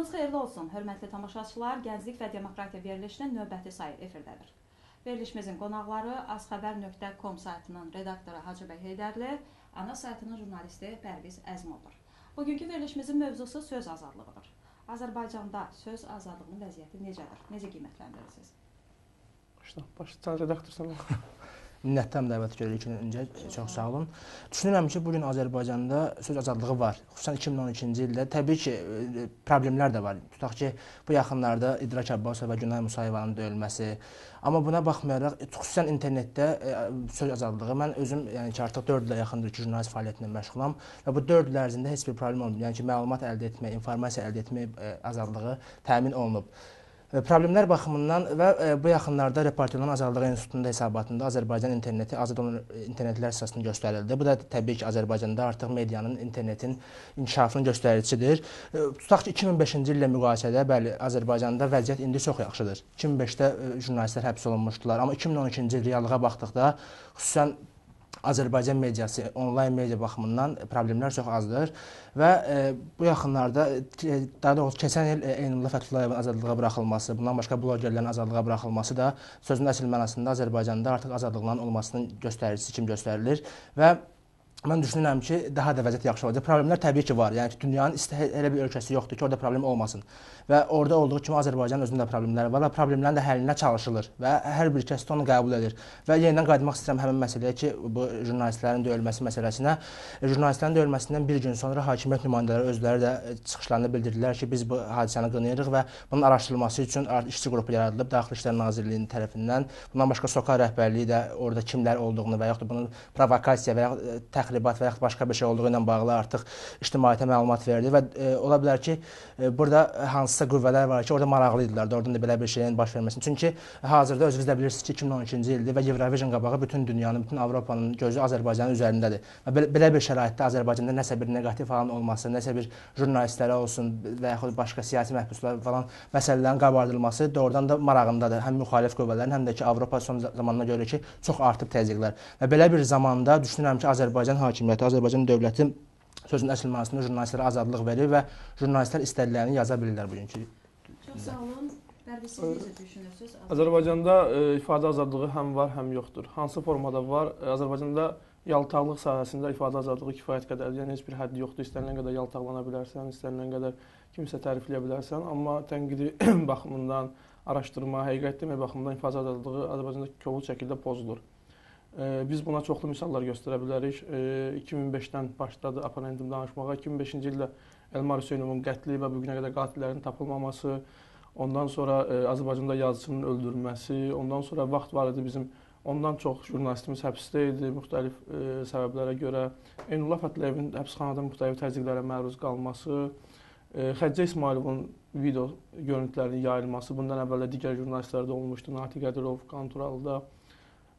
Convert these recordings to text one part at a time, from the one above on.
Sabahınız xeyirli olsun, hörmətli tamaşaçılar. Gənclik və Demokratiya verilişinin növbəti sayı efirdədir. Verilişimizin qonaqları azxəbər.com saytının redaktoru Hacıbəy Heydərli, ana saytının jurnalisti Pərviz Əzmovdur. Bugünkü verilişimizin mövzusu söz azadlığıdır. Azərbaycanda söz azadlığının vəziyyəti necədir? Necə qiymətləndirirsiniz? Başlayın, redaktorsan. Minnətdaram dəvət görürük öncə. Çox sağ olun. Düşünürəm ki, bugün Azərbaycanda söz azadlığı var. Xüsusən 2012-ci ildə təbii ki, problemlər də var. Tutaq ki, bu yaxınlarda İdrak Abbasov və Günay Musayevanın döyülməsi. Amma buna baxmayaraq, xüsusən internetdə söz azadlığı, mən özüm yəni ki, artıq 4 ilə yaxındır ki, jurnalist fəaliyyətinə məşğulam və bu 4 il ərzində heç bir problem olmayıb. Yəni ki, məlumat əldə etmək, informasiya əldə etmək azadlığı təmin olunub. Problemlər baxımından və bu yaxınlarda Reportyorların Azadlığı İnstitutunun hesabatında Azərbaycan interneti azad olan internetlər sırasında göstərildi. Bu da təbii ki, Azərbaycanda artıq medianın, internetin inkişafının göstəricisidir. Tutaq ki, 2005-ci illə müqayisədə, bəli, Azərbaycanda vəziyyət indi çox yaxşıdır. 2005-də jurnalistlər həbs olunmuşdular, amma 2012-ci il reallığa baxdıqda, xüsusən Azərbaycan mediası, onlayn media baxımından problemlər çox azdır və bu yaxınlarda, daha doğrusu keçən il Eynullah Fətullayevin azadlığa buraxılması, bundan başqa blogerlərin azadlığa buraxılması da sözün əsl mənasında Azərbaycanda artıq azadlığın olmasının göstəricisi kimi göstərilir və mən düşünürəm ki, daha da vəziyyət yaxşı olacaq. Problemlər təbii ki var. Yəni ki, dünyanın elə bir ölkəsi yoxdur ki, orada problem olmasın. Və orada olduğu kimi Azərbaycanın özündə problemləri var və problemlərin də həllinə çalışılır və hər bir kəs onu qəbul edir. Və yenidən qayıtmaq istəyirəm həmin məsələyə ki, bu jurnalistlərin döyülməsi məsələsinə. Jurnalistlərin döyülməsindən bir gün sonra hakimiyyət nümayəndələri özləri də çıxışlarında bildirdilər ki, biz bu hadisəni qınayırıq və bunun araşdırılması üçün işçi qrupu yaradılıb Daxili İşlər Nazirliyinin tərəfindən. Bundan başqa SOCAR rəhbərliyi də orada kimlər olduğunu və yaxud da bunun provokasiya və yaxud təxribat və yaxud başqa bir şey olduğu ilə bağlı artıq ictimaiyyətə məlumat verdi və ola bilər ki, burada hansısa qüvvələr var ki, orada maraqlıydılar da oradan da belə bir şeyin baş verməsini. Çünki hazırda özünüz də bilirsiniz ki, 2012-ci ildir və Eurovision qabağı bütün dünyanın, bütün Avropanın gözü Azərbaycanın üzərindədir. Və belə bir şəraitdə Azərbaycanda nəsə bir neqativ halın olması, nəsə bir jurnalistlərə olsun və yaxud başqa siyasi məhbuslar falan məsələlərin qabardılması doğrudan da marağındadır. Həm müxalif qüvvələrin, həm də ki, Avropa son zamanına görə ki, çox artıb təzyiqlər. Və belə bir zamanda düşünürəm ki, Azərbaycan hakimiyyəti, Azərbaycan dövləti sözün əsl mənasında jurnalistlərə azadlıq verir və jurnalistlər istədiklərini yaza bilirlər bugünkü. Çox sağ olun. Pərviz, siz necə düşünürsünüz? Azərbaycanda ifadə azadlığı həm var, həm yoxdur. Hansı formada var? Azərbaycanda yaltaqlıq sahəsində ifadə azadlığı kifayət qədərdir. Yəni heç bir həddi yoxdur. İstənilən qədər yaltaqlana bilərsən, istənilən qədər kimsə tərifləyə bilərsən. Amma tənqidi baxımından, araşdırma, həqiqət demək baxımından ifadə azadlığı Azərbaycanda kobud şəkildə pozulur. Biz buna çoxlu misallar göstərə bilərik. 2005-dən başladı oponentim danışmağa. 2005-ci ildə Elmar Hüseynovun qətli və bugünə qədər qatillərin tapılmaması, ondan sonra Azərbaycanda yazıçının öldürülməsi, ondan sonra vaxt var idi bizim ondan çox jurnalistimiz həbsdə idi müxtəlif səbəblərə görə. Eynullah Fətullayevin həbsxanada müxtəlif təzyiqlərə məruz qalması, Xəccə İsmayılovun video görüntülərinin yayılması, bundan əvvəl digər jurnalistlərdə olmuşdu, Natiq Qədirov, Qanturalıda.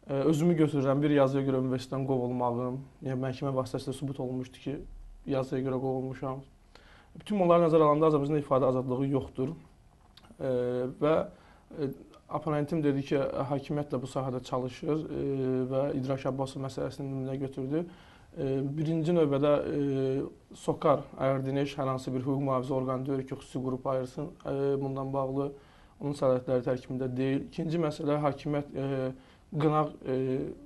Özümü götürürəm, bir yazıya görə universitetdən qovulmağım, yəni məhkəmə vasitəsilə sübut olmuşdu ki, yazıya görə qovulmuşam. Bütün bunları nəzərə alanda Azərbaycanda ifadə azadlığı yoxdur və oponentim dedi ki, hakimiyyət də bu sahədə çalışır və İdrak Abbasov məsələsini nümunə götürdü. Birinci növbədə SOCAR, əgər dinəyiş hər hansı bir hüquq mühafizə orqanı deyir ki, xüsusi qrup ayırsın, bundan bağlı onun səlahiyyətləri tərkibində deyil. İkinci məsələ, hakimiyyət qınaq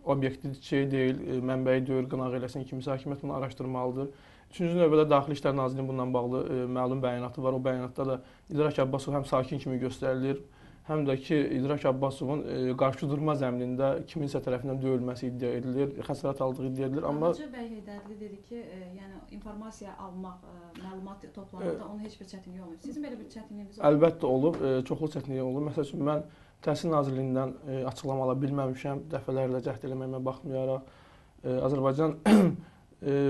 obyektiv şey deyil, mənbəyi deyil, qınaq eləsin kimsə, hakimiyyət bunu araşdırmalıdır. Üçüncü növbədə Daxili İşlər Nazirliyinin bundan bağlı məlum bəyanatı var. O bəyanatda da İdrak Abbasov həm sakin kimi göstərilir, həm də ki, İdrak Abbasovun qarşı durma zəminində kiminsə tərəfindən döyülməsi iddia edilir, xəsarət aldığı iddia edilir. Amma Hacıbəy Heydərli dedi ki, yəni informasiya almaq, məlumat toplamaqda onun heç bir çətinliyi olmayıb. Sizin belə bir çətinliyiniz olub? Əlbəttə olub, çoxlu çətinliyi olub. Məsəl üçün, mən Təhsil Nazirliyindən açıqlama ala bilməmişəm, dəfələrlə cəhd eləməyimə baxmayaraq. Azərbaycan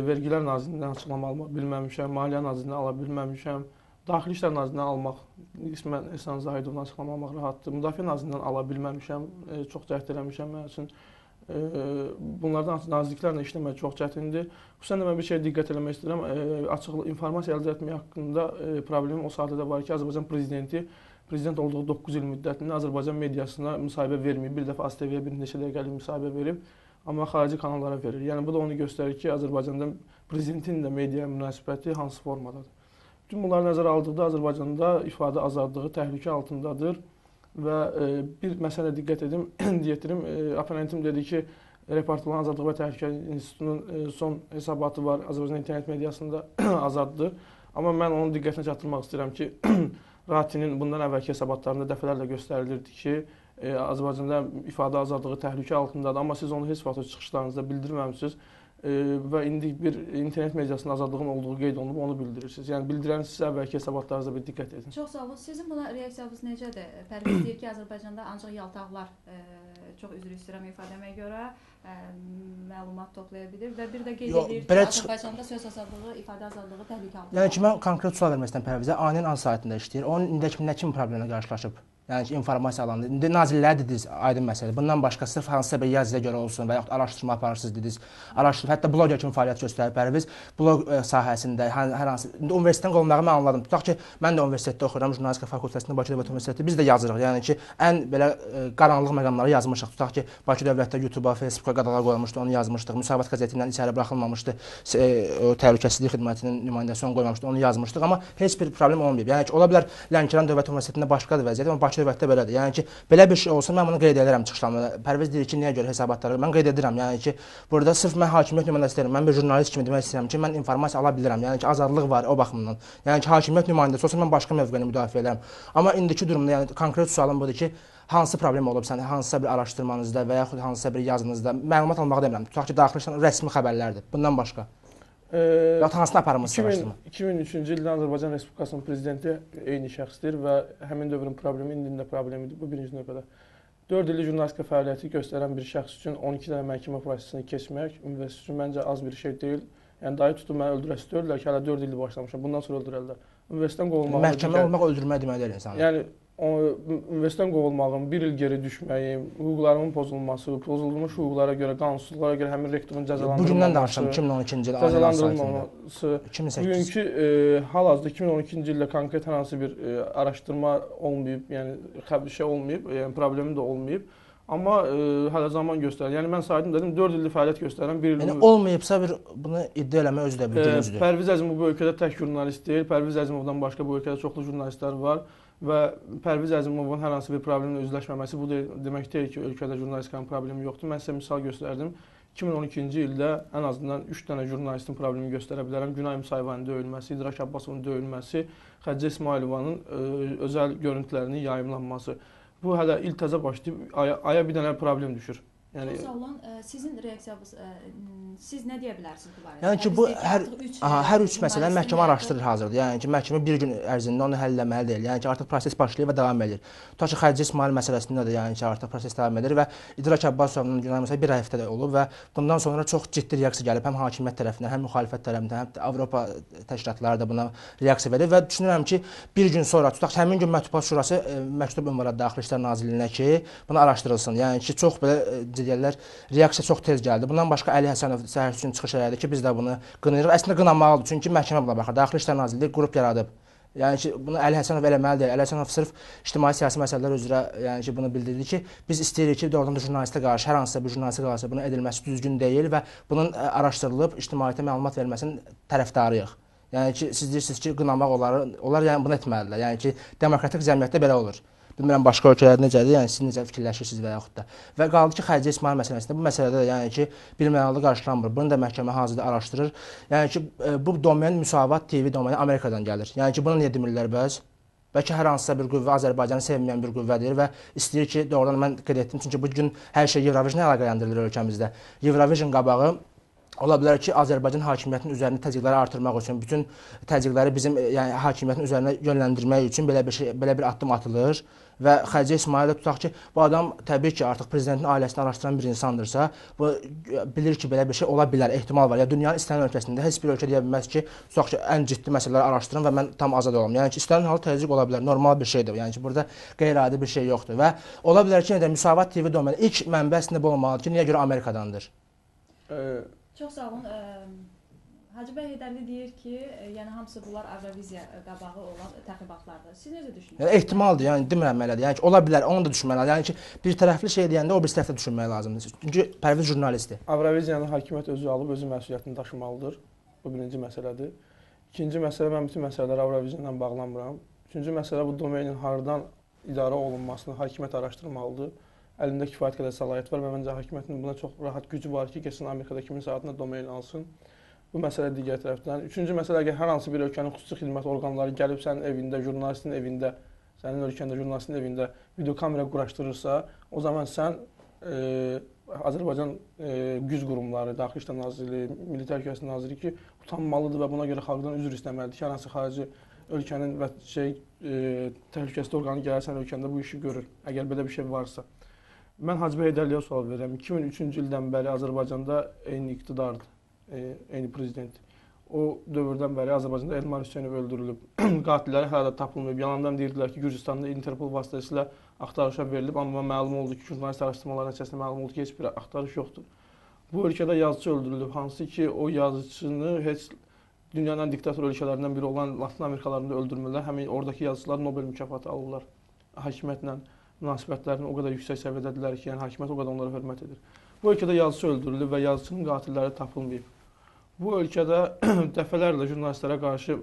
Vergilər Nazirliyindən açıqlama almaq bilməmişəm, Maliyyə Nazirliyindən ala bilməmişəm. Daxili İşlər Nazirliyindən almaq, qismən Ehsan Zahidovdan açıqlama almaq rahatdır. Müdafiə Nazirliyindən ala bilməmişəm, çox cəhd eləmişəm mənim üçün. Bunlardan nazirliklərlə işləmək çox çətindir. Xüsusən də mən bir şey diqqət eləmək istəyirəm. Açıq informasiya əldə etmək haqqında problemim o sahədə var ki, Azərbaycan prezidenti prezident olduğu 9 il müddətində Azərbaycan mediasına müsahibə verməyib. Bir dəfə ASTV-yə bir neçə dəqiqəlik müsahibə verib, amma xarici kanallara verir. Yəni bu da onu göstərir ki, Azərbaycanda prezidentin də mediaya münasibəti hansı formadadır. Bütün bunları nəzərə aldıqda Azərbaycanda ifadə azadlığı təhlükə altındadır və bir məsələ diqqət yetirim. Oponentim dedi ki, Reportlanan Azadlıq və Təhlükəsizlik İnstitutunun son hesabatı var, Azərbaycan internet mediasında azaddır. Amma mən onun diqqətinə çatdırmaq istəyirəm ki, RATİ-nin bundan əvvəlki hesabatlarında dəfələrlə göstərilirdi ki, Azərbaycanda ifadə azadlığı təhlükə altındadır, amma siz onu heç vaxt çıxışlarınızda bildirməmisiniz və indi bir internet mediasının azadlığının olduğu qeyd olunub, onu bildirirsiniz. Yəni bildirən sizə əvvəlki hesabatlarınızda bir diqqət edin. Çox sağ olun. Sizin buna reaksiyanız necədir? Pərviz deyir ki, Azərbaycanda ancaq yaltaqlar, çox üzr istəyirəm ifadəmə görə, məlumat toplaya bilir və bir də qeyd edir ki, Azərbaycanda söz azadlığı, ifadə azadlığı təhlükə altındadır. Yəni ki, mən konkret sual vermək istəyirəm Pərvizə. ANİ-nin az saytında işləyir. Onun indiki nə kimi problemlə qarşılaşıb? Yəni ki, informasiya alanında. İndi nazirlər dediniz, aydın məsələdir. Bundan başqa sırf hansısa bir yazıya görə olsun və yaxud araşdırma aparırsınız dediniz. Araşdırma, hətta bloger kimi fəaliyyət göstərib Pərviz. Blog sahəsində hər hansı indi universitetdən qolmağı mən anladım. Tutaq ki, mən də universitetdə oxuyuram, jurnalistika fakültəsində, Bakı Dövlət Universiteti. Biz də yazırıq. Yəni ki, ən belə qaranlıq məqamları yazmışıq. Tutaq ki, Bakı Dövlətdə YouTube-a, Facebook-a qadağan qoyulmuşdu, onu yazmışdıq. Müsavat qəzetindən içəri buraxılmamışdı. Təhlükəsizlik xidmətinin nümayəndəsi onu qoymamışdı, onu yazmışdıq. Amma heç bir problem olmayıb. Yəni ki, ola bilər Lənkəran Dövlət Universitetində başqadır vəziyyət, amma Bakı Dövlətdə belədir. Yəni ki, belə bir şey olsa mən bunu qeyd edirəm çıxışlarımda. Pərviz deyir ki, niyə görə hesabatları? Mən qeyd edirəm. Yəni ki, burada sırf mən hakimiyyət nümayəndəsi deyirəm. Mən bir jurnalist kimi demək istəyirəm ki, mən informasiya ala bilirəm. Yəni ki, azadlıq var o baxımdan. Yəni ki, hakimiyyət nümayəndəsi olsa mən başqa mövqeyini müdafiə edirəm. Amma indiki durumda yəni konkret sualım budur ki, hansı problem olub sən hansısa bir araşdırmanızda və yaxud hansısa bir yazınızda məlumat almağı demirəm. Tutaq ki, daxilən rəsmi xəbərlərdir. Bundan başqa. Ya hansını aparmısınız araşdırma? 2003-cü ildə Azərbaycan Respublikasının prezidenti eyni şəxsdir və həmin dövrün problemi indinin də problemidir. Bu birinci növbədə. 4 illik jurnalistika fəaliyyəti göstərən bir şəxs üçün 12 dənə məhkəmə prosesini keçmək universitet üçün məncə az bir şey deyil. Yəni dayı tutub məni öldürə istəyirlər ki, hələ 4 ildir başlamışam. Bundan sonra öldürərlər. Universitetdən qovulmağım. Məhkəmə olmaq öldürmək demək deyil insanı. Yəni universitetdən qovulmağım, bir il geri düşməyim, hüquqlarımın pozulması, pozulmuş hüquqlara görə, qanunsuzluqlara görə həmin rektorun cəzalandırılması. Bugündən danışıram, 2012-ci ildə cəzalandırılmaması. Bugünkü hal-hazırda 2012-ci ildə konkret hər hansı bir araşdırma olmayıb, yəni şey olmayıb, yəni problemi də olmayıb. Amma hələ zaman göstərir. Yəni mən saydım dedim 4 illik fəaliyyət göstərən bir il. Yəni olmayıbsa bir bunu iddia eləmək özü də bir gücdür. Pərviz Əzimov bu ölkədə tək jurnalist deyil. Pərviz Əzimovdan başqa bu ölkədə çoxlu jurnalistlər var və Pərviz Əzimovun hər hansı bir problemlə üzləşməməsi bu demək deyil ki, ölkədə jurnalistikanın problemi yoxdur. Mən sizə misal göstərdim. 2012-ci ildə ən azından 3 dənə jurnalistin problemini göstərə bilərəm. Günay Musayevənin döyülməsi, İdraç Abbasovun döyülməsi, Xədicə İsmailovanın özəl görüntülərinin yayımlanması. Bu hələ il təzə başlayıb, aya bir dənə problem düşür. Yəni sağ olun, sizin reaksiyanız, siz nə deyə bilərsiniz bu barədə? Yəni ki, bu hər üç məsələni məhkəmə araşdırır hazırda. Yəni ki, məhkəmə bir gün ərzində onu həll etməli deyil. Yəni ki, artıq proses başlayır və davam edir. Tutaq ki, Xədicə İsmail məsələsində də yəni ki, artıq proses davam edir və İdraç Abbasovun günah məsələ bir həftədə olub və bundan sonra çox ciddi reaksiya gəlib həm hakimiyyət tərəfindən, həm müxalifət tərəfindən, həm də Avropa təşkilatları da buna reaksiya verir və düşünürəm ki, bir gün sonra tutaq ki, həmin gün Mətbuat Şurası məktub ünvanladı Daxili İşlər Nazirliyinə ki, bunu araşdırılsın. Yəni ki, çox belə deyirlər, reaksiya çox tez gəldi. Bundan başqa Əli Həsənov səhər üçün çıxış elədi ki, biz də bunu qınayırıq. Əslində qınanmalıdır, çünki məhkəmə buna baxır. Daxili İşlər Nazirliyi qrup yaradıb. Yəni ki, bunu Əli Həsənov eləməli deyil. Əli Həsənov sırf ictimai siyasi məsələlər üzrə yəni ki, bunu bildirdi ki, biz istəyirik ki, doğrudan da jurnalistə qarşı, hər hansısa bir jurnalistə qarşı bunun edilməsi düzgün deyil və bunun araşdırılıb ictimaiyyətə məlumat verilməsinin tərəfdarıyıq. Yəni ki, siz deyirsiniz ki, qınamaq onlar yəni bunu etməlidirlər. Yəni ki, demokratik cəmiyyətdə belə olur. Bilmirəm başqa ölkələrdə necədir, yəni siz necə fikirləşirsiniz və yaxud da. Və qaldı ki, Xədicə İsmail məsələsində bu məsələdə də yəni ki, birmənalı qarşılanmır. Bunu da məhkəmə hazırda araşdırır. Yəni ki, bu domen Müsavat TV domeni Amerikadan gəlir. Yəni ki, bunu niyə demirlər bəs? Bəlkə hər hansısa bir qüvvə Azərbaycanı sevməyən bir qüvvədir və istəyir ki, doğrudan mən qeyd etdim, çünki bu gün hər şey Eurovision əlaqələndirilir ölkəmizdə. Eurovision qabağı ola bilər ki, Azərbaycan hakimiyyətinin üzərində təzyiqləri artırmaq üçün, bütün təzyiqləri bizim yəni hakimiyyətin üzərinə yönləndirmək üçün belə bir addım atılır. Və Xədicə İsmail tutaq ki, bu adam təbii ki, artıq prezidentin ailəsini araşdıran bir insandırsa, bu bilir ki, belə bir şey ola bilər, ehtimal var. Ya dünyanın istənilən ölkəsində heç bir ölkə deyə bilməz ki, tutaq ki, ən ciddi məsələləri araşdırın və mən tam azad olam. Yəni ki, istənilən halı təzyiq ola bilər, normal bir şeydir. Yəni ki, burada qeyri-adi bir şey yoxdur və ola bilər ki, Müsavat TV domeni ilk mənbə əslində bu olmalıdır ki, niyə görə Amerikadandır? Çox sağ olun. Hacı bəy Heydərli deyir ki, yəni hamısı bunlar Avroviziya qabağı olan təxribatlardır. Siz necə düşünürsünüz? Yəni ehtimaldır, yəni demirəm elədir. Yəni ki, ola bilər, onu da düşünmək lazımdır. Yəni ki, bir tərəfli şey deyəndə o bir tərəfdə düşünmək lazımdır. Çünki Pərviz jurnalistdir. Avroviziyanı hakimiyyət özü alıb özü məsuliyyətini daşımalıdır. Bu birinci məsələdir. İkinci məsələ, mən bütün məsələləri Avrovisionla bağlamıram. Üçüncü məsələ, bu domenin haradan idarə olunmasını hakimiyyət araşdırmalıdır. Əlində kifayət qədər səlahiyyət var və məncə hakimiyyətin buna çox rahat gücü var ki, geçsin Amerikada kiminsə adına domen alsın. Bu məsələ digər tərəfdən. Üçüncü məsələ, əgər hər hansı bir ölkənin xüsusi xidmət orqanları gəlib sənin evində, jurnalistin evində, sənin ölkəndə jurnalistin evində videokamera quraşdırırsa, o zaman sən Azərbaycan güc qurumları, Daxili İşlər Nazirliyi, Milli Təhlükəsizlik Nazirliyi ki, utanmalıdır və buna görə xalqdan üzr istəməlidir ki, hər hansı xarici ölkənin və təhlükəsizlik orqanı gələrsən ölkəndə bu işi görür, əgər belə bir şey varsa. Mən Hacıbəy Heydərliyə sual verirəm. 2003-cü ildən bəri Azərbaycanda eyni iqtidardır, eyni prezident. O dövrdən bəri Azərbaycanda Elmar Hüseynov öldürülüb, qatilləri hələ də tapılmayıb. Yalandan deyirdilər ki, Gürcüstanda Interpol vasitəsilə axtarışa verilib, amma məlum oldu ki, jurnalist araşdırmaları nəticəsində məlum oldu ki, heç bir axtarış yoxdur. Bu ölkədə yazıcı öldürülüb, hansı ki, o yazıcını heç dünyanın diktator ölkələrindən biri olan Latin Amerikalarında öldürmürlər. Həmin oradakı yazıçılar Nobel mükafatı alırlar. Hakimiyyətlə münasibətlərini o qədər yüksək səviyyədədirlər ki, yəni hakimiyyət o qədər onlara hörmət edir. Bu ölkədə yazıcı öldürülüb və yazıcının qatilləri tapılmayıb. Bu ölkədə dəfələrlə jurnalistlərə qarşı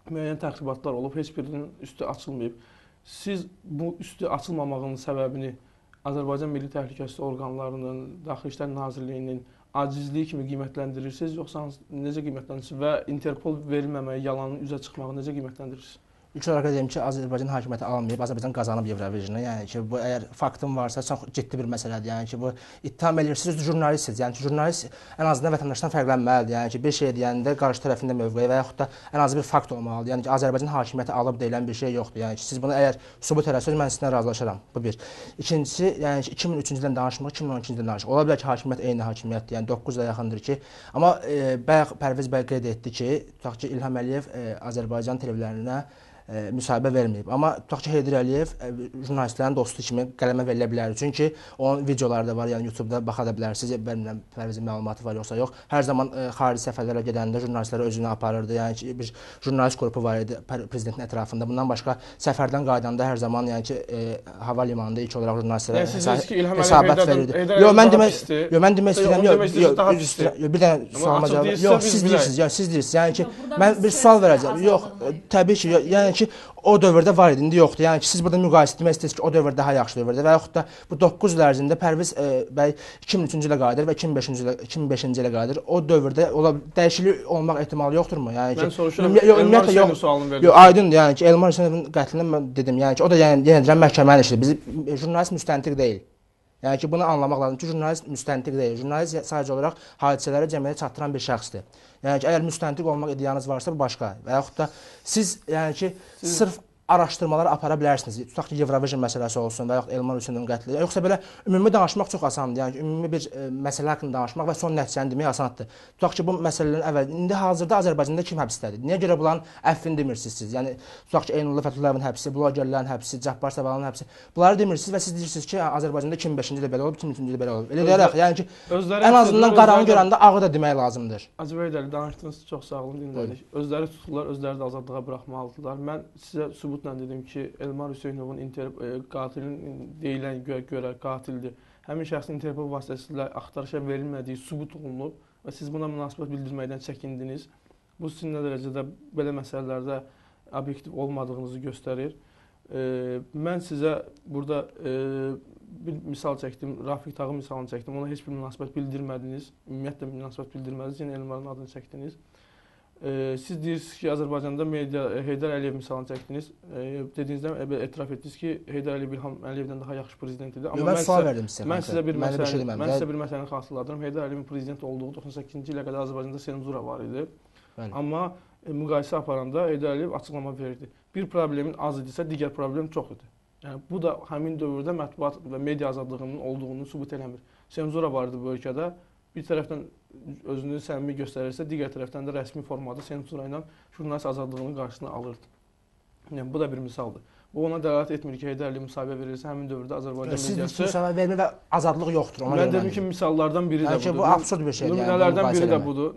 müəyyən təxribatlar olub, heç birinin üstü açılmayıb. Siz bu üstü açılmamağının səbəbini Azərbaycan Milli Təhlükəsizlik orqanlarının, Daxili İşlər Nazirliyinin acizliyi kimi qiymətləndirirsiniz, yoxsa necə qiymətləndirirsiniz və Interpol verilməməyi, yalanın üzə çıxmağı necə qiymətləndirirsiniz? İlk olaraq deyim ki, Azərbaycan hakimiyyəti almayıb, Azərbaycan qazanıb Eurovision'ı. Yəni ki, bu əgər faktın varsa çox ciddi bir məsələdir. Yəni ki, bu ittiham edirsiniz, jurnalistsiniz. Yəni ki, jurnalist ən azından vətəndaşdan fərqlənməlidir. Yəni ki, bir şey deyəndə qarşı tərəfində mövqeyi və yaxud da ən azı bir fakt olmalıdır. Yəni ki, Azərbaycan hakimiyyəti alıb deyilən bir şey yoxdur. Yəni ki, siz bunu əgər sübut eləsəniz, mən sizinlə razılaşaram. Bu bir. İkincisi, yəni ki, 2003-cü ildən danışmırıq, 2012-ci ildən danışırıq. Ola bilər ki, hakimiyyət eyni hakimiyyətdir. Yəni 9 ila yaxındır ki, amma bayaq Pərviz bəy qeyd etdi ki, tutaq ki, İlham Əliyev Azərbaycan televizorlarına müsahibə verməyib. Amma tutaq ki, Heydər Əliyev jurnalistlərin dostu kimi qələmə verilə bilər. Çünki onun videoları da var, yəni YouTube-da baxa da bilərsiniz. Bilmirəm, Pərvizin məlumatı var yoxsa yox. Hər zaman xarici səfərlərə gedəndə jurnalistləri özünə aparırdı. Yəni ki, bir jurnalist qrupu var idi prezidentin ətrafında. Bundan başqa səfərdən qayıdanda hər zaman yəni ki, hava limanında ilk olaraq jurnalistlərə hesabat verirdi. Yox, mən demək istəyirəm. Bir dənə sualıma cavab. Yox, siz deyirsiniz. Yəni ki, mən bir sual verəcəm. Yox, təbii ki, yəni ki, o dövrdə var idi, indi yoxdur. Yəni ki, siz burada müqayisə etmək istəyirsiniz ki, o dövr daha yaxşı dövrdür və yaxud da bu 9 il ərzində Pərviz bəy 2003-cü ilə qayıdır və 2005-ci ilə qayıdır. O dövrdə dəyişiklik olmaq ehtimalı yoxdurmu? Yəni ki, mən soruşuram, Elmar Hüseynov sualını verdim. Yox, aydındır. Yəni ki, Elmar Hüseynovun qətlindən mən dedim. Yəni ki, o da yenə deyirəm məhkəmənin işidir. Biz jurnalist müstəntiq deyil. Yəni ki, bunu anlamaq lazımdır ki, jurnalist müstəntiq deyil. Jurnalist sadəcə olaraq hadisələri cəmiyyətə çatdıran bir şəxsdir. Yəni ki, əgər müstəntiq olmaq iddianız varsa, bu başqa. Və yaxud da siz, yəni ki, sırf araşdırmalar apara bilərsiniz. Tutaq ki, Eurovision məsələsi olsun və yaxud Elmar Hüseynovun qətli. Yoxsa belə ümumi danışmaq çox asandır. Yəni ki, ümumi bir məsələ haqqında danışmaq və son nəticəni demək asandır. Tutaq ki, bu məsələlərin əvvəl, indi hazırda Azərbaycanda kim həbsdədir? Niyə görə bunların əffini demirsiniz siz? Yəni, tutaq ki, Eynullah Fətullayevin həbsi, blogerlərin həbsi, Cabbar Sabahın həbsi. Bunları demirsiniz və siz deyirsiniz ki, Azərbaycanda 2005-ci ildə belə olub, 2003-cü ildə belə olub. Elə deyərək, yəni ki, ən azından qaranı görəndə ağı da demək lazımdır. Hacıbəy Heydərli, danışdığınız çox sağ olun, dinlədik. Özləri tutuqlar, özləri də azadlığa buraxmalıdırlar. Mən sizə sübutla dedim ki, Elmar Hüseynovun qatilin deyilən görə qatildir. Həmin şəxsin Interpol vasitəsilə axtarışa verilmədiyi sübut olunub və siz buna münasibət bildirməkdən çəkindiniz. Bu sizin nə dərəcədə belə məsələlərdə obyektiv olmadığınızı göstərir. Mən sizə burada bir misal çəkdim, Rafiq Tağı misalını çəkdim. Ona heç bir münasibət bildirmədiniz, ümumiyyətlə münasibət bildirmədiniz, yenə Elmarın adını çəkdiniz. Siz deyirsiniz ki, Azərbaycanda media Heydər Əliyev misalını çəkdiniz. Dediyinizdən etiraf etdiniz ki, Heydər Əliyev İlham Əliyevdən daha yaxşı prezident idi. Amma mən sual verdim sizə. Mən sizə bir məsələni xatırladıram. Heydər Əliyevin prezident olduğu 98-ci ilə qədər Azərbaycanda senzura var idi. Amma müqayisə aparanda Heydər Əliyev açıqlama verirdi. Bir problemin az idisə, digər problem çox idi. Yəni, bu da həmin dövrdə mətbuat və media azadlığının olduğunu sübut eləmir. Senzura var idi bu ölkədə. Bir tərəfdən özünü səmimi göstərirsə, digər tərəfdən də rəsmi formada senzura ilə jurnalist azadlığının qarşısını alırdı. Yəni, bu da bir misaldır. Bu ona dəlalət etmir ki, Heydər Əliyev müsahibə verirsə, həmin dövrdə Azərbaycan mediası... Siz müsahibə vermir və azadlıq yoxdur. Mən dedim ki, misallardan biri də budur. Bu absurd bir şeydir.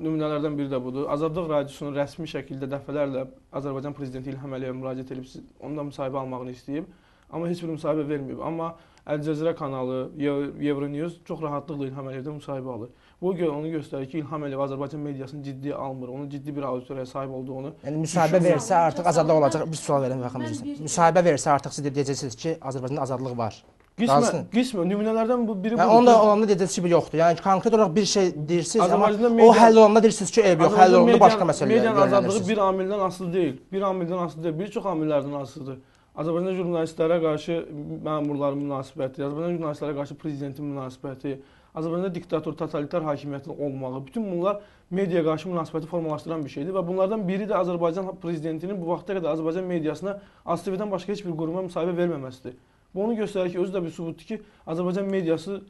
Nümunələrdən biri də budur. Azadlıq radiosunun rəsmi şəkildə dəfələrlə Azərbaycan prezidenti İlham Əliyevə müraciət edib, ondan müsahibə almağını istəyib. Amma heç bir müsahibə verməyib. Amma Əl Cəzirə kanalı, Euronews çox rahatlıqla İlham Əliyevdən müsahibə alır. Bu onu göstərir ki, İlham Əliyev Azərbaycan mediasını ciddiyə almır, onun ciddi bir auditoriyaya sahib olduğunu. Yəni müsahibə versə artıq azadlıq olacaq. Bir sual verin baxın. Müsahibə versə artıq siz deyəcəksiniz ki, Azərbaycanda azadlıq var. Qismən nümunələrdən bu biri budur. Onda olanda deyəcəksiniz ki, yoxdur. Yəni konkret olaraq bir şey deyirsiniz, amma o həll olanda deyirsiniz ki, eyb yox, həll olanda başqa məsələlər. Medianın azadlığı bir amildən asılı deyil. Bir amildən asılı deyil, bir çox amillərdən asılıdır. Azərbaycan jurnalistlərə qarşı məmurların münasibəti, Azərbaycan jurnalistlərə qarşı prezidentin münasibəti, Azərbaycanda diktator, totalitar hakimiyyətin olmağı, bütün bunlar mediaya qarşı münasibəti formalaşdıran bir şeydir və bunlardan biri də Azərbaycan prezidentinin bu vaxta qədər Azərbaycan mediasına ASTV-dən başqa heç bir quruma müsahibə verməməsidir. Bu onu göstərir ki, özü də bir sübutdur ki, Azərbaycan mediası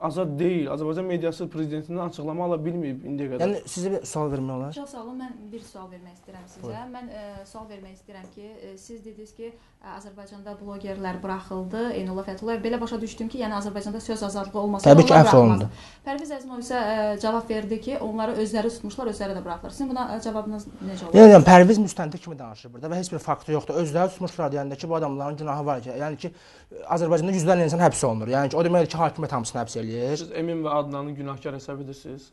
azad deyil. Azərbaycan mediası prezidentindən açıqlama ala bilməyib indiyə qədər. Yəni sizə bir sual vermək olar? Çox sağ olun. Mən bir sual vermək istəyirəm sizə. Buyurun. Mən sual vermək istəyirəm ki, siz dediniz ki, Azərbaycanda blogerlər buraxıldı. Eynullah Fəthullayev belə başa düşdüm ki, yəni Azərbaycanda söz azadlığı olmasa təbii ki, əfv olundu. Pərviz Əzimov isə cavab verdi ki, onları özləri tutmuşlar, özləri də buraxılır. Sizin buna cavabınız necə olur? Yəni Pərviz müstəntiq kimi danışır burada və heç bir faktı yoxdur. Özləri tutmuşlar deyəndə ki, bu adamların günahı var ki, yəni ki, Azərbaycanda yüzlərlə insan həbs olunur. Yəni ki, o deməkdir ki, hakimiyyət hamısını həbs eləyir. Siz Emin və Adnanı günahkar hesab edirsiniz?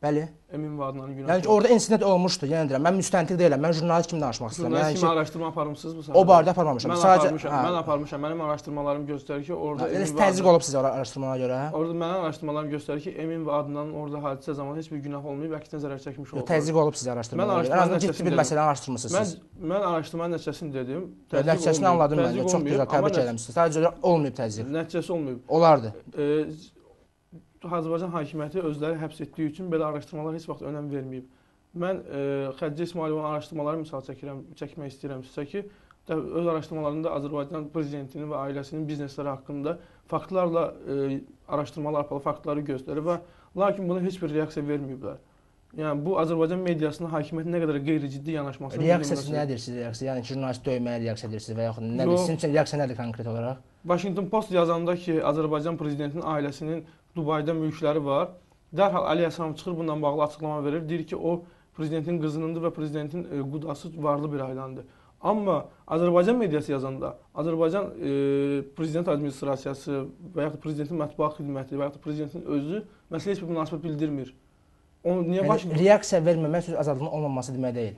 Bəli. Emin və Adnanı günahkar. Yəni ki, orada insident olmuşdu. Yəni deyirəm, mən müstəntiq deyiləm. Mən jurnalist kimi danışmaq istəyirəm. Yəni kimi araşdırma aparmısınız bu sahədə? O barədə aparmamışam. Mən aparmışam. Mənim araşdırmalarım göstərir ki, orada təzyiq olub sizə araşdırmalara görə. Orada mənim araşdırmalarım göstərir ki, Emin və Adnanın orada hadisə zamanı heç bir günah olmayıb, əksinə zərər çəkmiş olublar. Təzyiq olub sizə araşdırmalara görə. Yəni ciddi bir məsələni araşdırmısınız. Mən araşdırmanın nəticəsini dedim. Nəticəsini anladım mən. Çox gözəl, təbrik edirəm sizi. Sadəcə olmayıb təzyiq. Nəticəsi olmayıb. Olardı. Azərbaycan hakimiyyəti özləri həbs etdiyi üçün belə araşdırmalar heç vaxt önəm verməyib. Mən Xədicə İsmayılovun araşdırmaları misal çəkmək istəyirəm sizə ki, öz araşdırmalarında Azərbaycan prezidentinin və ailəsinin biznesləri haqqında faktlarla araşdırmalar aparıb, faktları göstərir və lakin buna heç bir reaksiya verməyiblər. Yəni bu Azərbaycan mediasının hakimiyyətin nə qədər qeyri-ciddi yanaşmasını reaksiyası nə deyirsiniz reaksiya? Yəni jurnalist döyməyə reaksiya edirsiniz və yaxud nə deyirsiniz? Sizin üçün reaksiya nədir konkret olaraq? Washington Post yazanda ki, Azərbaycan prezidentinin ailəsinin Dubayda mülkləri var. Dərhal Əli Həsənov çıxır bununla bağlı açıqlama verir. Deyir ki, o prezidentin qızınındır və prezidentin qudası varlı bir ailədir. Amma Azərbaycan mediası yazanda Azərbaycan prezident administrasiyası və yaxud prezidentin mətbuat xidməti və yaxud prezidentin özü məsələyə heç bir münasibət bildirmir. Onu niyə Washington reaksiya verməmək söz azadlığın olmaması demək deyil.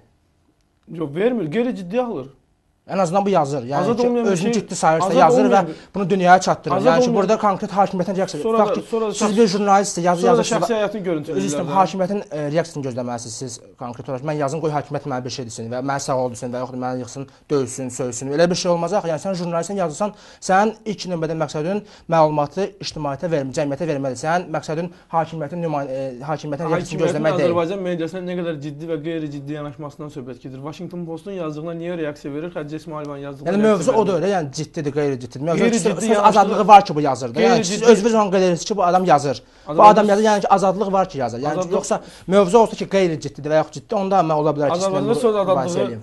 Yox, vermir, qeyri-ciddi alır. Ən azından bu yazır. Yəni ki, özünü ciddi sayırsa yazır və bunu dünyaya çatdırır. Yəni ki, burada konkret hakimiyyətin reaksiyası. Siz bir jurnalistsiniz, yazırsınız. Şəxsi həyatını görüntüləyirlər. Üzr istəyirəm, hakimiyyətin reaksiyasını gözləməlisiniz siz konkret olaraq. Mən yazım, qoy hakimiyyət mənə bir şey desin və mənə sağ ol desin və yaxud mənə yıxsın, döysün, söysün. Elə bir şey olmaz. Yəni sən jurnalistsən, yazırsan, sənin ilk növbədə məqsədin məlumatı ictimaiyyətə vermək, cəmiyyətə verməlidir. Sənin məqsədin hakimiyyətin reaksiyasını gözləmək deyil. Azərbaycan mediasına nə qədər ciddi və qeyri-ciddi yanaşmasından söhbət gedir. Washington Postun yazdığına niyə reaksiya verir? Xədicə İsmayılovun yazdığı. Yəni mövzu odur elə, yəni ciddidir, qeyri-ciddidir. Mövzu azadlığı var ki, bu yazır da. Yəni siz özünüz onu qeyd edirsiniz ki, bu adam yazır. Bu adam yazır, yəni ki, azadlıq var ki, yazır. Yəni yoxsa mövzu olsa ki, qeyri-ciddidir və yaxud ciddi, onda mən ola bilər ki, Azərbaycanda söz azadlığı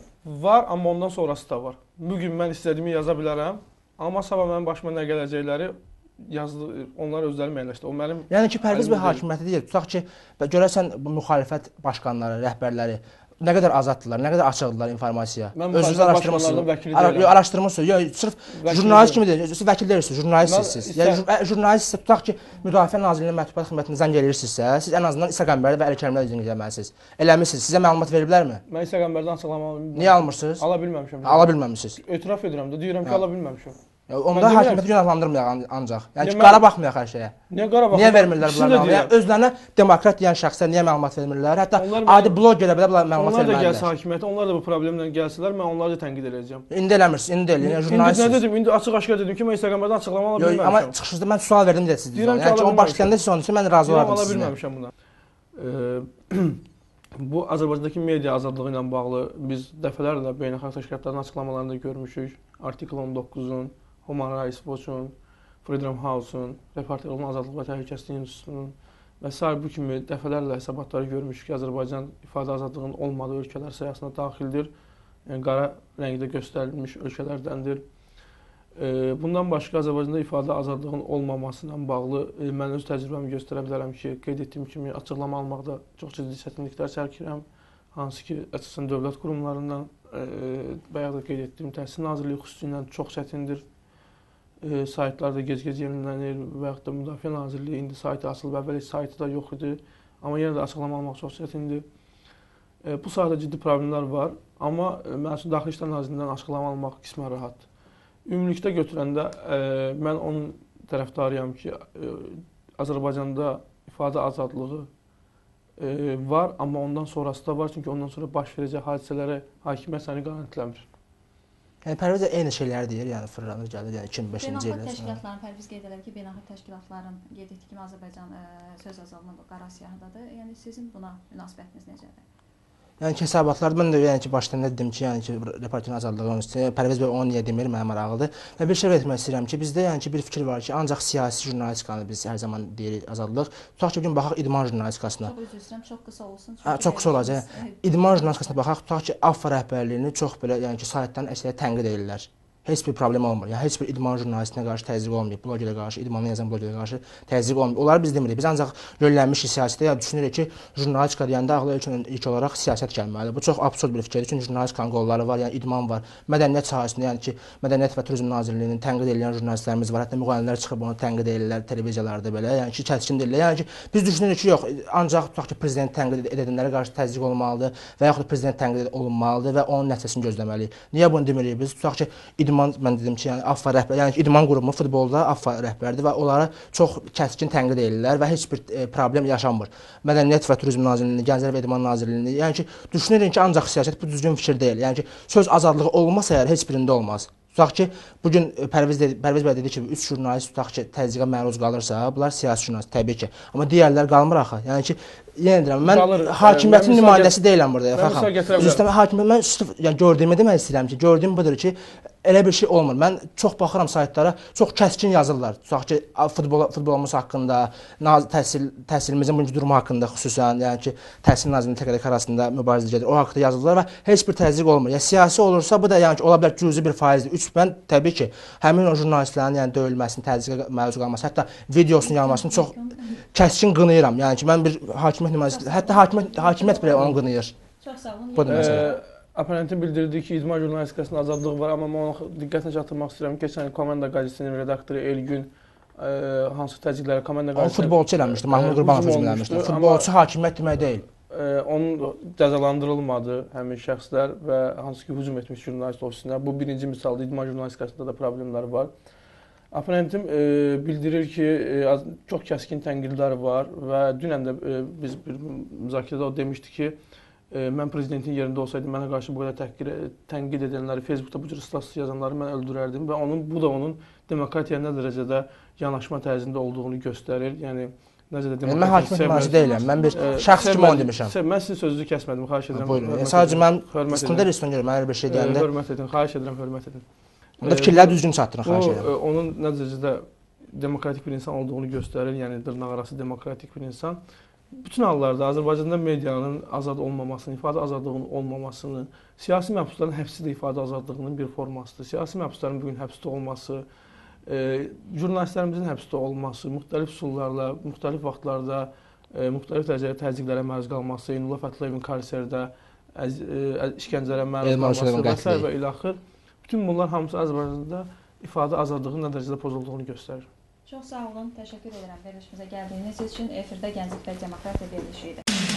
var, amma ondan sonrası da var. Bu gün mən istədiyimi yaza bilərəm, amma sabah mənim başıma nə gələcəkləri onlar özləri müəyyənləşdir. O mənim yəni ki, Pərviz bəy hakimiyyəti deyil. Tutaq ki, görəsən bu müxalifət başqanları, rəhbərləri nə qədər azaddılar, nə qədər açıqdılar informasiyaya. Özünüz araşdırmısınız. Araşdırmısınız. Yox, sırf jurnalist kimi deyil. Siz vəkil deyilsiniz, jurnalistsiniz. Yəni jurnalist tutaq ki, Müdafiə Nazirliyinin mətbuat xidmətinə zəng eləyirsinizsə, siz ən azından İsa Qəmbərli və Əli Kərimli dinləməlisiniz. Eləmisiniz. Sizə məlumat veriblərmi? Mən İsa Qəmbərdən açıqlama almışam. Niyə almırsınız? Ala bilməmişəm. Ala bilməmisiniz. Etiraf edirəm də, deyirəm ki, ala bilməmişəm. Onda hakimiyyəti günahlandırmayaq ancaq. Yəni ki, qara baxmayaq hər şeyə. Niyə qara baxmayaq? Niyə vermirlər bunları? Yəni özlərinə demokrat deyən şəxslər niyə məlumat vermirlər? Hətta adi blogerlər belə məlumat vermirlər. Onlar da gəlsə hakimiyyətə, onlar da bu problemlə gəlsələr, mən onları da tənqid edəcəm. İndi eləmirsiniz, indi elə. Yəni jurnalist. İndi nə dedim? İndi açıq-aşkar dedim ki, mən Instagramdan açıqlama ala bilməmişəm. Amma çıxışda mən sual verdim deyə siz deyirəm. Yəni ki, o başlayanda siz onun üçün mən razı olardım sizinlə. Ala bilməmişəm buna. Bu Azərbaycandakı media azadlığı ilə bağlı biz dəfələrlə beynəlxalq təşkilatların açıqlamalarında görmüşük. Artikel 19-un, Human Rights Watch-un, Freedom House-un, Reporterlərin Azadlıq və Təhlükəsizlik İnstitutunun və s. bu kimi dəfələrlə hesabatları görmüşük ki, Azərbaycan ifadə azadlığının olmadığı ölkələr sırasına daxildir. Yəni qara rəngdə göstərilmiş ölkələrdəndir. Bundan başqa Azərbaycanda ifadə azadlığının olmaması ilə bağlı mən öz təcrübəmi göstərə bilərəm ki, qeyd etdiyim kimi açıqlama almaqda çox ciddi çətinliklər çəkirəm. Hansı ki, əsasən dövlət qurumlarından bayaq da qeyd etdiyim Təhsil Nazirliyi xüsusilə çox çətindir. Saytlarda gec-gec yenilənir və yaxud da Müdafiə Nazirliyi indi saytı açılıb, əvvəl heç saytı da yox idi. Amma yenə də açıqlama almaq çox çətindir. Bu sahədə ciddi problemlər var, amma mənim üçün Daxili İşlər Nazirliyindən açıqlama almaq qismən rahatdır. Ümumilikdə götürəndə mən onun tərəfdarıyam ki, Azərbaycanda ifadə azadlığı var, amma ondan sonrası da var, çünki ondan sonra baş verəcək hadisələrə hakimiyyət səni qənaətləmir. Yəni Pərviz də eyni şeyləri deyir, yəni fırlanır gəlir, yəni 2005-ci ildə. Beynəlxalq təşkilatların, Pərviz qeyd edir ki, beynəlxalq təşkilatların qeyd etdiyi kimi Azərbaycan söz azadlığının qara siyahıdadır. Yəni sizin buna münasibətiniz necədir? Yəni ki, hesabatlarda mən də yəni ki, başdan dedim ki, yəni ki, reporterin azadlığı üstə Pərviz bəy onu niyə demir, mənə maraqlıdır. Və bir şey etmək istəyirəm ki, bizdə yəni ki, bir fikir var ki, ancaq siyasi jurnalistikanı biz hər zaman deyirik azadlıq. Tutaq ki, bugün baxaq idman jurnalistikasına. Çox üzr istəyirəm, çox qısa olsun. Çox qısa olacaq. İdman jurnalistikasına baxaq, tutaq ki, AFFA rəhbərliyini çox belə yəni ki, saytdan əksəriyyət tənqid edirlər. Heç bir problem olmur. Yəni heç bir idman jurnalistinə qarşı təzyiq olmayıb, blogerə qarşı, idmanı yazan blogerə qarşı təzyiq olmayıb. Onları biz demirik. Biz ancaq yönlənmiş siyasətdə ya düşünürük ki, jurnalistika deyəndə ağla ilk olaraq siyasət gəlməlidir. Bu çox absurd bir fikirdir. Çünki jurnalistikanın qolları var, yəni idman var. Mədəniyyət sahəsində, yəni ki, Mədəniyyət və Turizm Nazirliyinin tənqid edən jurnalistlərimiz var. Hətta müğənnilər çıxıb onu tənqid edirlər televiziyalarda belə. Yəni ki, kəskin deyirlər. Yəni ki, biz düşünürük ki, yox, ancaq tutaq ki, prezident tənqid edənlərə qarşı təzyiq olmalıdır və yaxud da prezident tənqid olunmalıdır və onun nəticəsini gözləməliyik. Niyə bunu demirik biz? Tutaq ki, idman mən dedim ki, yəni AFFA rəhbəri, yəni ki, idman qrupu futbolda AFFA rəhbəridir və onlara çox kəskin tənqid edirlər və heç bir problem yaşanmır. Mədəniyyət və Turizm Nazirliyini, Gənclər və İdman Nazirliyini, yəni ki, düşünürük ki, ancaq siyasət bu düzgün fikir deyil. Yəni ki, söz azadlığı olmasa əgər heç birində olmaz. Tutaq ki, bugün Pərviz bəy dedi ki, 3 jurnalist tutaq ki, təzyiqə məruz qalırsa, bunlar siyasi jurnalist təbii ki. Amma digərlər qalmır axı. Yəni ki, yenə deyirəm, mən hakimiyyətin nümayəndəsi deyiləm burada, xaxam. Üstəmə hakimiyyət mən yəni gördüyümü demək istəyirəm ki, gördüyüm budur ki, elə bir şey olmur. Mən çox baxıram saytlara, çox kəskin yazırlar. Tutaq ki, futbolumuz haqqında, təhsilimizin bugünkü durumu haqqında xüsusən, yəni ki, Təhsil Nazirliyi TKDK arasında mübarizə gedir. O haqqda yazırlar və heç bir təzyiq olmur. Yəni siyasi olursa, bu da yəni ki, ola bilər cüzi bir faizdir. Mən təbii ki, həmin o jurnalistlərin yəni döyülməsini, təzyiqə məruz qalması, hətta videosunun yanmasını çox kəskin qınayıram. Yəni ki, mən bir hakimiyyət nümayəndəsi, hətta hakimiyyət belə onu qınayır. Çox sağ olun. Bu da məsələ. Oponentin bildirdiyi ki, idman jurnalistikasının azadlığı var, amma mən onu diqqətinə çatdırmaq istəyirəm. Keçən il Komanda qəzetinin redaktoru Elgün hansı təzyiqlərə Komanda qəzetinin... O futbolçu eləmişdi, Mahmud Qurbanov hücum eləmişdi. Futbolçu hakimiyyət demək deyil. Onun cəzalandırılmadı həmin şəxslər və hansı ki, hücum etmiş jurnalist ofisinə. Bu birinci misaldır, idman jurnalistikasında da problemlər var. Oponentim bildirir ki, çox kəskin tənqidlər var və dünən də biz bir müzakirədə o demişdi ki, mən prezidentin yerində olsaydım, mənə qarşı bu qədər tənqid edənləri, Facebookda bu cür status yazanları mən öldürərdim və bu da onun demokratiyaya nə dərəcədə yanaşma tərzində olduğunu göstərir. Yəni, necə də mən hakimiyyət nümayəndəsi deyiləm, mən bir şəxs kimi onu demişəm. Mən sizin sözünüzü kəsmədim, xahiş edirəm. Buyurun, sadəcə mən istəndə görürəm, mən elə bir şey deyəndə. Hörmət edin, xahiş edirəm, hörmət edin. Onda fikirləri düzgün çatdırın, xahiş edirəm. Onun nə dərəcədə demokratik bir insan olduğunu göstərir, yəni dırnaqarası demokratik bir insan. Bütün hallarda Azərbaycanda medianın azad olmamasını, ifadə azadlığının olmamasını, siyasi məhbusların həbsi də ifadə azadlığının bir formasıdır. Siyasi məhbusların bugün həbsdə olması, jurnalistlərimizin həbsdə olması, müxtəlif üsullarla, müxtəlif vaxtlarda, müxtəlif dərəcədə təzyiqlərə məruz qalması, Eynullah Fətullayevin Karsərdə işgəncələrə məruz qalması və s. və ilaxır. Bütün bunlar hamısı Azərbaycanda ifadə azadlığının nə dərəcədə pozulduğunu göstərir. Çox sağ olun, təşəkkür edirəm verilişimizə gəldiyiniz üçün. Efirdə Gənclik və Demokratiya verilişi idi.